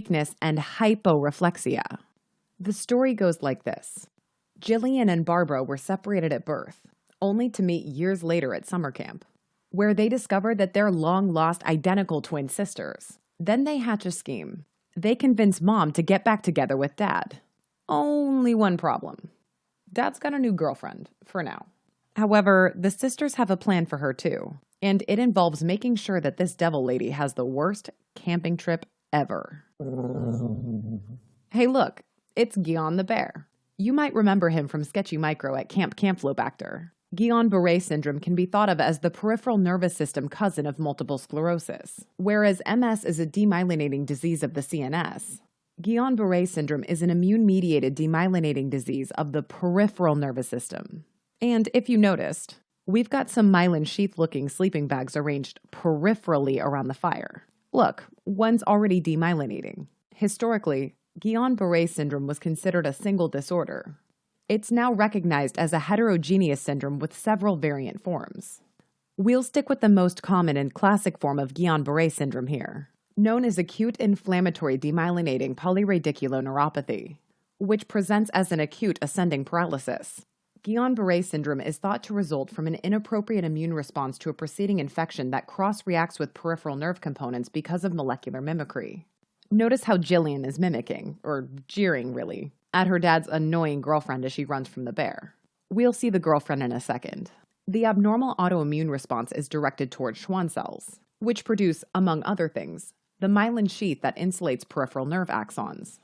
weakness, and hyporeflexia. The story goes like this. Jillian and Barbara were separated at birth, only to meet years later at summer camp, where they discovered that they're long-lost identical twin sisters. Then they hatch a scheme. They convince Mom to get back together with Dad. Only one problem. Dad's got a new girlfriend, for now. However, the sisters have a plan for her too, and it involves making sure that this devil lady has the worst camping trip ever. Hey look, it's Guillain the bear. You might remember him from Sketchy Micro at Camp Campylobacter. Guillain-Barré syndrome can be thought of as the peripheral nervous system cousin of multiple sclerosis. Whereas MS is a demyelinating disease of the CNS, Guillain-Barré syndrome is an immune-mediated demyelinating disease of the peripheral nervous system. And if you noticed, we've got some myelin sheath-looking sleeping bags arranged peripherally around the fire. Look, one's already demyelinating. Historically, Guillain-Barré syndrome was considered a single disorder. It's now recognized as a heterogeneous syndrome with several variant forms. We'll stick with the most common and classic form of Guillain-Barré syndrome here, known as acute inflammatory demyelinating polyradiculoneuropathy, which presents as an acute ascending paralysis. Guillain-Barré syndrome is thought to result from an inappropriate immune response to a preceding infection that cross-reacts with peripheral nerve components because of molecular mimicry. Notice how Jillian is mimicking, or jeering really, at her dad's annoying girlfriend as she runs from the bear. We'll see the girlfriend in a second. The abnormal autoimmune response is directed toward Schwann cells, which produce, among other things, the myelin sheath that insulates peripheral nerve axons.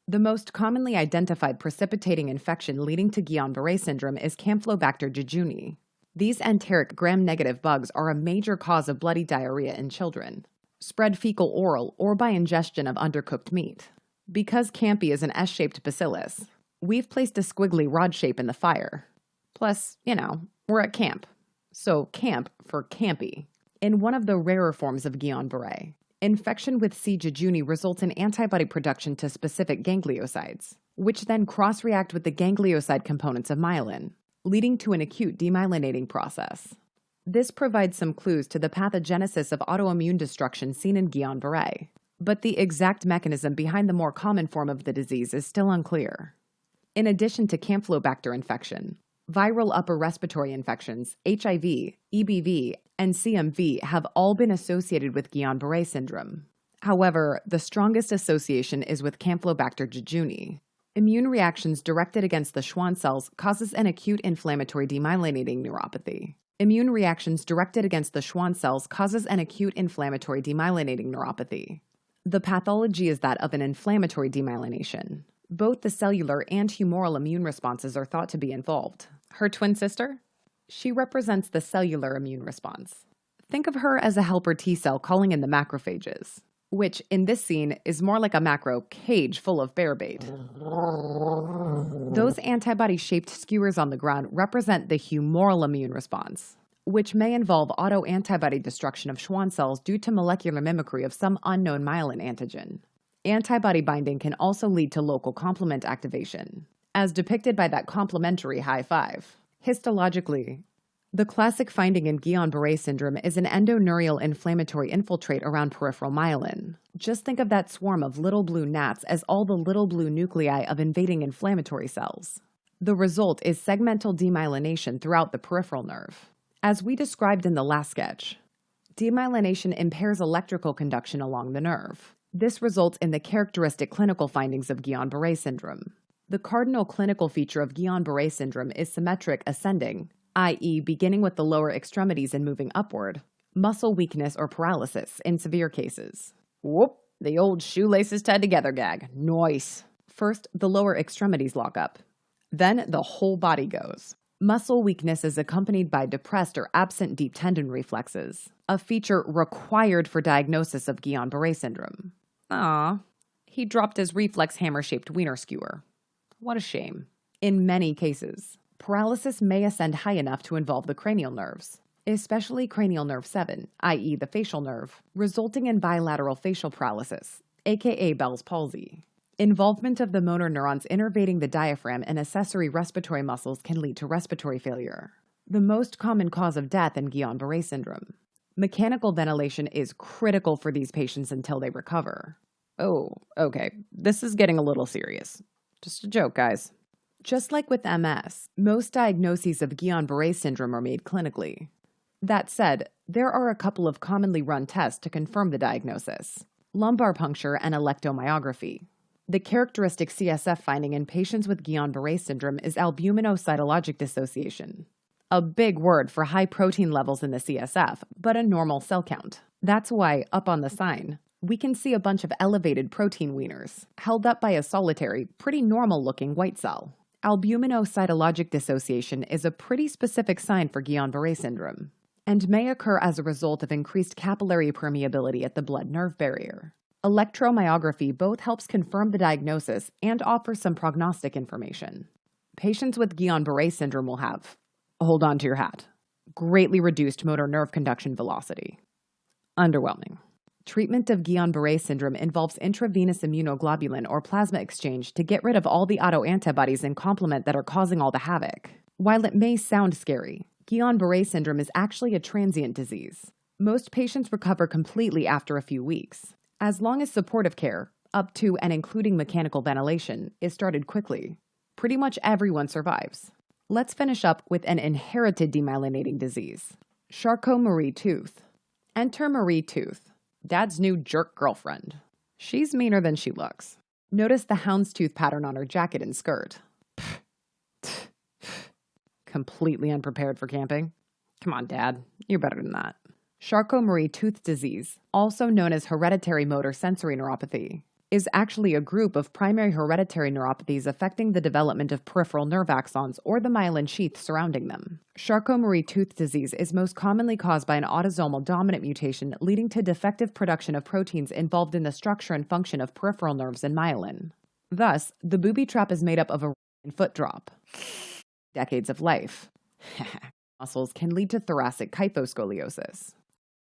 The most commonly identified precipitating infection leading to Guillain-Barré syndrome is Campylobacter jejuni. These enteric gram-negative bugs are a major cause of bloody diarrhea in children, spread fecal-oral or by ingestion of undercooked meat. Because Campy is an S-shaped bacillus, we've placed a squiggly rod shape in the fire. Plus, we're at camp. So camp for Campy. In one of the rarer forms of Guillain-Barré, infection with C. jejuni results in antibody production to specific gangliosides, which then cross-react with the ganglioside components of myelin, leading to an acute demyelinating process. This provides some clues to the pathogenesis of autoimmune destruction seen in Guillain-Barré, but the exact mechanism behind the more common form of the disease is still unclear. In addition to Campylobacter infection, viral upper respiratory infections, HIV, EBV, and CMV have all been associated with Guillain-Barré syndrome. However, the strongest association is with Campylobacter jejuni. Immune reactions directed against the Schwann cells causes an acute inflammatory demyelinating neuropathy. Immune reactions directed against the Schwann cells causes an acute inflammatory demyelinating neuropathy. The pathology is that of an inflammatory demyelination. Both the cellular and humoral immune responses are thought to be involved. Her twin sister? She represents the cellular immune response. Think of her as a helper T cell calling in the macrophages, which in this scene is more like a macro cage full of bear bait. Those antibody-shaped skewers on the ground represent the humoral immune response, which may involve autoantibody destruction of Schwann cells due to molecular mimicry of some unknown myelin antigen. Antibody binding can also lead to local complement activation, as depicted by that complementary high five. Histologically, the classic finding in Guillain-Barré syndrome is an endoneurial inflammatory infiltrate around peripheral myelin. Just think of that swarm of little blue gnats as all the little blue nuclei of invading inflammatory cells. The result is segmental demyelination throughout the peripheral nerve. As we described in the last sketch, demyelination impairs electrical conduction along the nerve. This results in the characteristic clinical findings of Guillain-Barré syndrome. The cardinal clinical feature of Guillain-Barré syndrome is symmetric ascending, i.e. beginning with the lower extremities and moving upward, muscle weakness or paralysis in severe cases. Whoop, the old shoelaces tied together gag. Nice. First, the lower extremities lock up. Then the whole body goes. Muscle weakness is accompanied by depressed or absent deep tendon reflexes, a feature required for diagnosis of Guillain-Barré syndrome. He dropped his reflex hammer-shaped wiener skewer. What a shame. In many cases, paralysis may ascend high enough to involve the cranial nerves, especially cranial nerve 7, i.e. the facial nerve, resulting in bilateral facial paralysis, aka Bell's palsy. Involvement of the motor neurons innervating the diaphragm and accessory respiratory muscles can lead to respiratory failure, the most common cause of death in Guillain-Barré syndrome. Mechanical ventilation is critical for these patients until they recover. Oh, okay. This is getting a little serious. Just a joke, guys. Just like with MS, most diagnoses of Guillain-Barré syndrome are made clinically. That said, there are a couple of commonly run tests to confirm the diagnosis: lumbar puncture and electromyography. The characteristic CSF finding in patients with Guillain-Barré syndrome is albuminocytologic dissociation. A big word for high protein levels in the CSF, but a normal cell count. That's why, up on the sign, we can see a bunch of elevated protein wieners, held up by a solitary, pretty normal-looking white cell. Albuminocytologic dissociation is a pretty specific sign for Guillain-Barré syndrome, and may occur as a result of increased capillary permeability at the blood-nerve barrier. Electromyography both helps confirm the diagnosis and offers some prognostic information. Patients with Guillain-Barré syndrome will have, hold on to your hat, greatly reduced motor nerve conduction velocity. Underwhelming. Treatment of Guillain-Barré syndrome involves intravenous immunoglobulin or plasma exchange to get rid of all the autoantibodies in complement that are causing all the havoc. While it may sound scary, Guillain-Barré syndrome is actually a transient disease. Most patients recover completely after a few weeks, as long as supportive care, up to and including mechanical ventilation, is started quickly. Pretty much everyone survives. Let's finish up with an inherited demyelinating disease: Charcot-Marie Tooth. Enter Marie Tooth, Dad's new jerk girlfriend. She's meaner than she looks. Notice the houndstooth pattern on her jacket and skirt. Completely unprepared for camping? Come on, Dad. You're better than that. Charcot-Marie Tooth disease, also known as hereditary motor sensory neuropathy, is actually a group of primary hereditary neuropathies affecting the development of peripheral nerve axons or the myelin sheath surrounding them. Charcot-Marie Tooth disease is most commonly caused by an autosomal dominant mutation leading to defective production of proteins involved in the structure and function of peripheral nerves and myelin. Thus, the booby trap is made up of a foot drop. Decades of life. Muscles can lead to thoracic kyphoscoliosis.